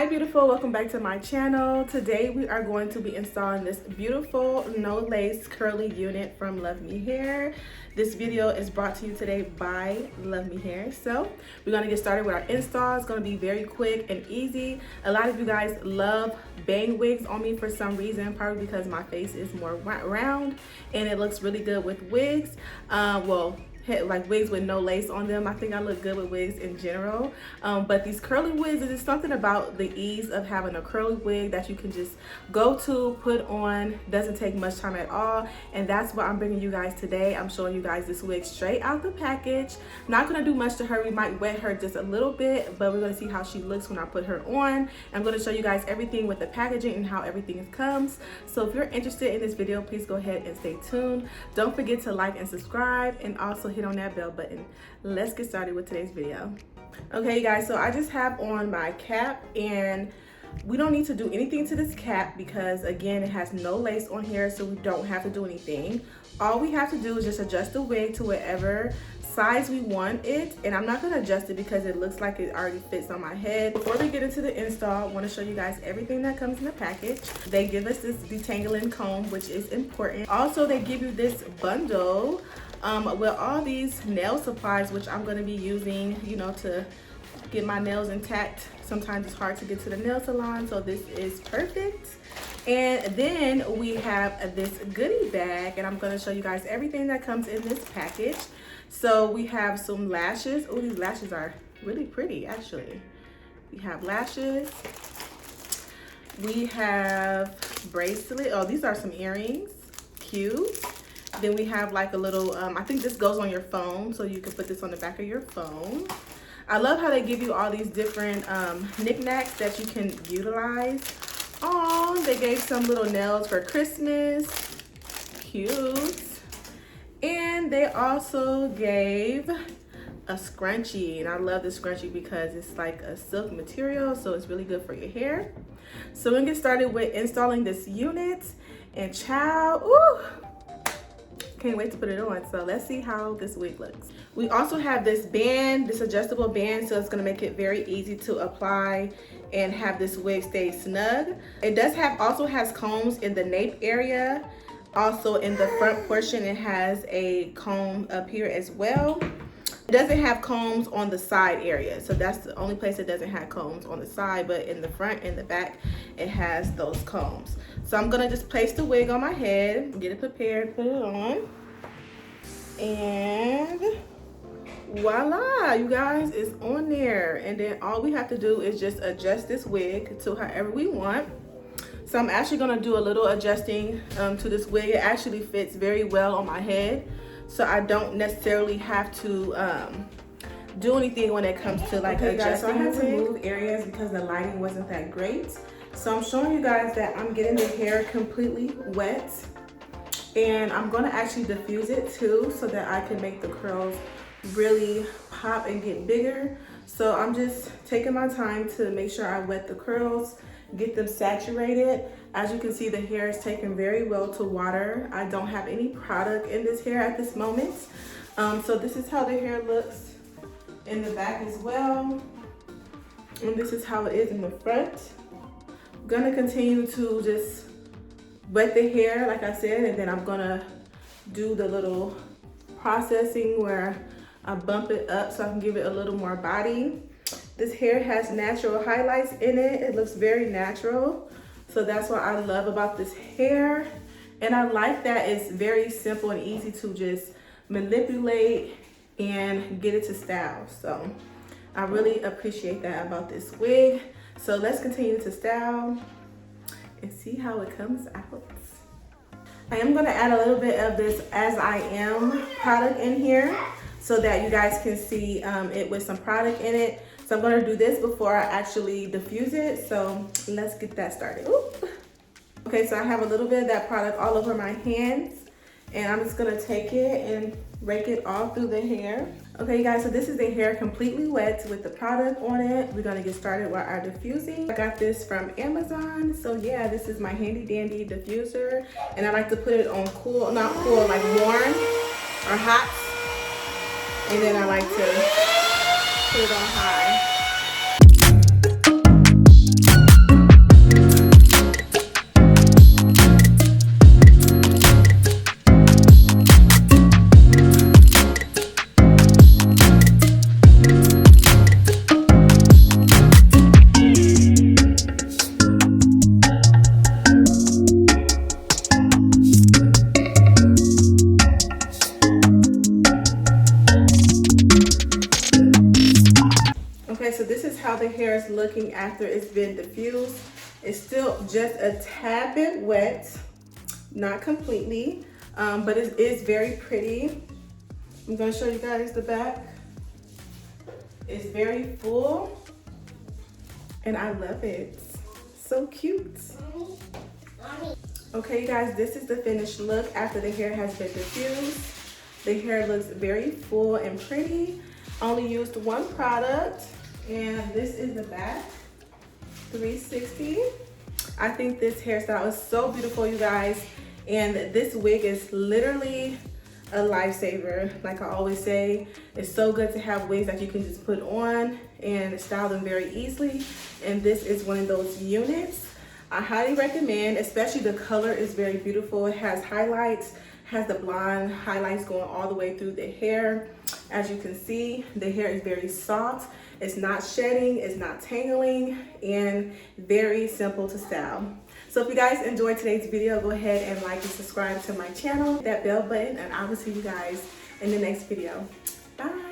beautiful, welcome back to my channel. Today we are going to be installing this beautiful no lace curly unit from LUVME Hair. This video is brought to you today by LUVME Hair. So we're going to get started with our install. It's going to be very quick and easy. A lot of you guys love bang wigs on me for some reason, probably because my face is more round and it looks really good with wigs. Like wigs with no lace on them. I think I look good with wigs in general, but these curly wigs, there's something about the ease of having a curly wig that you can just go to, put on, doesn't take much time at all, and that's what I'm bringing you guys today. I'm showing you guys this wig straight out the package. Not gonna do much to her. We might wet her just a little bit, but we're gonna see how she looks when I put her on. I'm gonna show you guys everything with the packaging and how everything comes. So if you're interested in this video, please go ahead and stay tuned. Don't forget to like and subscribe, and also hit on that bell button. Let's get started with today's video. Okay, you guys, so I just have on my cap, and we don't need to do anything to this cap because again, it has no lace on here, so we don't have to do anything. All we have to do is just adjust the wig to whatever size we want it, and I'm not going to adjust it because it looks like it already fits on my head. Before we get into the install, I want to show you guys everything that comes in the package. They give us this detangling comb, which is important. Also, they give you this bundle with all these nail supplies, which I'm going to be using, you know, to get my nails intact. Sometimes it's hard to get to the nail salon, so this is perfect. And then we have this goodie bag, and I'm going to show you guys everything that comes in this package. So we have some lashes. Oh, these lashes are really pretty, actually. We have lashes. We have bracelet. Oh, these are some earrings. Cute. Then we have like a little, I think this goes on your phone, so you can put this on the back of your phone. I love how they give you all these different knickknacks that you can utilize. Oh, they gave some little nails for Christmas. Cute. And they also gave a scrunchie, and I love this scrunchie because it's like a silk material, so it's really good for your hair. So we're gonna get started with installing this unit, and child, ooh, can't wait to put it on. So let's see how this wig looks. We also have this band, this adjustable band, so it's gonna make it very easy to apply and have this wig stay snug. It does have, also has combs in the nape area. Also in the front portion, it has a comb up here as well. It doesn't have combs on the side area, so that's the only place it doesn't have combs on the side, but in the front and the back, it has those combs. So I'm gonna just place the wig on my head, get it prepared, put it on, and voila, you guys, it's on there. And then all we have to do is just adjust this wig to however we want. So I'm actually gonna do a little adjusting to this wig. It actually fits very well on my head, so I don't necessarily have to do anything when it comes to like adjusting. Guys, so I had to move areas because the lighting wasn't that great. So I'm showing you guys that I'm getting the hair completely wet, and I'm gonna actually diffuse it too so that I can make the curls really pop and get bigger. So I'm just taking my time to make sure I wet the curls, get them saturated. As you can see, the hair is taken very well to water. I don't have any product in this hair at this moment. So this is how the hair looks in the back as well. And this is how it is in the front. I'm gonna continue to just wet the hair, like I said, and then I'm gonna do the little processing where I bump it up so I can give it a little more body. This hair has natural highlights in it. It looks very natural. So that's what I love about this hair. And I like that it's very simple and easy to just manipulate and get it to style. So I really appreciate that about this wig. So let's continue to style and see how it comes out. I am gonna add a little bit of this As I Am product in here so that you guys can see it with some product in it. So I'm gonna do this before I actually diffuse it. So let's get that started. Oop. Okay, so I have a little bit of that product all over my hands, and I'm just gonna take it and rake it all through the hair. Okay, you guys, so this is the hair completely wet with the product on it. We're gonna get started with our diffusing. I got this from Amazon. So yeah, this is my handy dandy diffuser, and I like to put it on cool, not cool, like warm or hot. And then I like to put it on high. after it's been diffused. It's still just a tad bit wet, not completely, but it is very pretty. I'm gonna show you guys the back. It's very full and I love it. So cute. Okay, you guys, this is the finished look after the hair has been diffused. The hair looks very full and pretty. Only used one product, and this is the back, 360. I think this hairstyle is so beautiful, you guys, and this wig is literally a lifesaver. Like I always say, it's so good to have wigs that you can just put on and style them very easily, and this is one of those units. I highly recommend, especially the color is very beautiful. It has highlights, has the blonde highlights going all the way through the hair. As you can see, the hair is very soft. It's not shedding, it's not tangling, and very simple to style. So if you guys enjoyed today's video, go ahead and like and subscribe to my channel, hit that bell button, and I will see you guys in the next video. Bye.